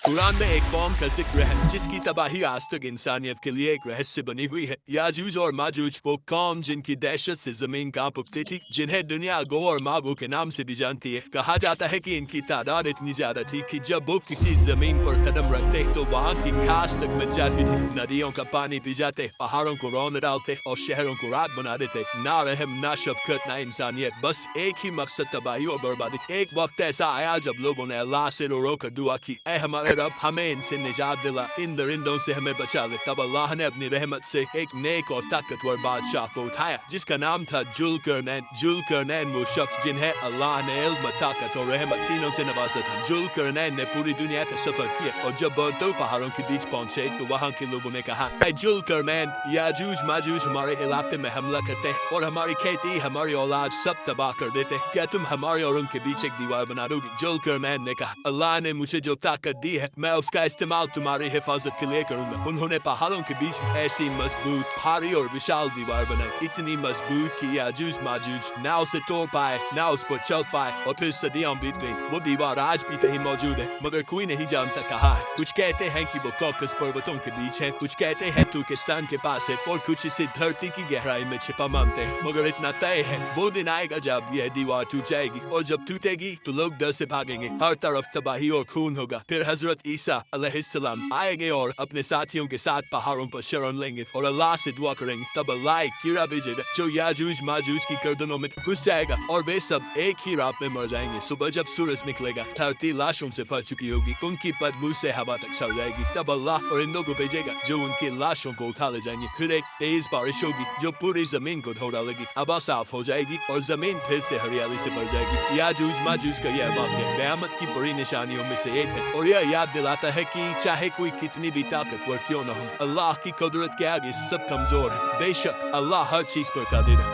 قرآن میں ایک قوم کا ذکر ہے جس کی تباہی آج تک انسانیت کے لیے ایک رہسیہ بنی ہوئی ہے۔ یاجوج اور ماجوج وہ قوم جن کی دہشت سے زمین کانپ اٹھتی تھی، جنہیں دنیا گو اور ماگو کے نام سے بھی جانتی ہے۔ کہا جاتا ہے کہ ان کی تعداد اتنی زیادہ تھی کہ جب وہ کسی زمین پر قدم رکھتے تو وہاں کی گھاس تک مٹ جاتی تھی، ندیوں کا پانی پی جاتے، پہاڑوں کو رون ڈالتے اور شہروں کو راکھ بنا دیتے۔ نہ رحم، نہ شفقت، نہ انسانیت، بس ایک ہی مقصد، تباہی اور بربادی۔ ایک وقت ایسا آیا جب لوگوں نے اللہ سے رو رو کر دعا کی، اے ہمارے رب، ہمیں ان سے نجات دلا، ان درندوں سے ہمیں بچا لے۔ تب اللہ نے اپنی رحمت سے ایک نیک اور طاقتور بادشاہ کو اٹھایا جس کا نام تھا ذوالقرنین۔ ذوالقرنین وہ شخص جنہیں اللہ نے علم، طاقت اور رحمت تینوں سے نوازا تھا۔ ذوالقرنین نے پوری دنیا کا سفر کیا اور جب وہ دو پہاڑوں کے بیچ پہنچے تو وہاں کے لوگوں نے کہا، اے ذوالقرنین، یاجوج ماجوج ہمارے علاقے میں حملہ کرتے ہیں اور ہماری کھیتی، ہماری اولاد سب تباہ کر دیتے ہیں، کیا تم ہمارے اور ان کے بیچ ایک دیوار بنا دو گی؟ ذوالقرنین نے کہا، اللہ نے مجھے جو طاقت دی ہے میں اس کا استعمال تمہاری حفاظت کے لیے کروں گا۔ انہوں نے پہاڑوں کے بیچ ایسی مضبوط، بھاری اور وشال دیوار بنائی، اتنی مضبوط کہ یاجوج ماجوج نہ اسے توڑ پائے، نہ اس پر چل پائے، اور پھر صدیاں بیت گئیں۔ وہ دیوار آج بھی کہیں موجود ہے مگر کوئی نہیں جانتا کہاں ہے۔ کچھ کہتے ہیں کہ وہ کوکس پروتوں کے بیچ ہے، کچھ کہتے ہیں ترکستان کے پاس ہے، اور کچھ اسے دھرتی کی گہرائی میں چھپا مانتے ہیں، مگر اتنا طے ہے وہ دن آئے گا جب یہ دیوار ٹوٹ جائے گی، اور جب ٹوٹے گی تو لوگ ڈر سے بھاگیں گے، ہر طرف تباہی اور خون ہوگا۔ پھر حضرت عیسیٰ علیہ السلام آئیں گے اور اپنے ساتھیوں کے ساتھ پہاڑوں پر شرن لیں گے اور اللہ سے دعا کریں گے۔ تب اللہ ایک کیڑا بھیجے گا جو یاجوج ماجوج کی گردنوں میں گھس جائے گا اور وہ سب ایک ہی رات میں مر جائیں گے۔ صبح جب سورج نکلے گا دھرتی لاشوں سے بھر چکی ہوگی، ان کی بدبو سے ہوا تک سڑ جائے گی۔ تب اللہ پرندوں کو بھیجے گا جو ان کی لاشوں کو اٹھا لے جائیں گے۔ پھر ایک تیز بارش ہوگی جو پوری زمین کو دھو ڈالے گی، ہوا صاف ہو جائے گی اور زمین پھر سے ہریالی سے بھر جائے گی۔ یاجوج ماجوج کا یہ واقعہ قیامت کی بڑی نشانیوں میں سے ایک ہے اور یہ یاد دلاتا ہے کہ چاہے کوئی کتنی بھی طاقتور کیوں نہ ہو، اللہ کی قدرت کے آگے سب کمزور ہے۔ بے شک اللہ ہر چیز پر قادر ہے۔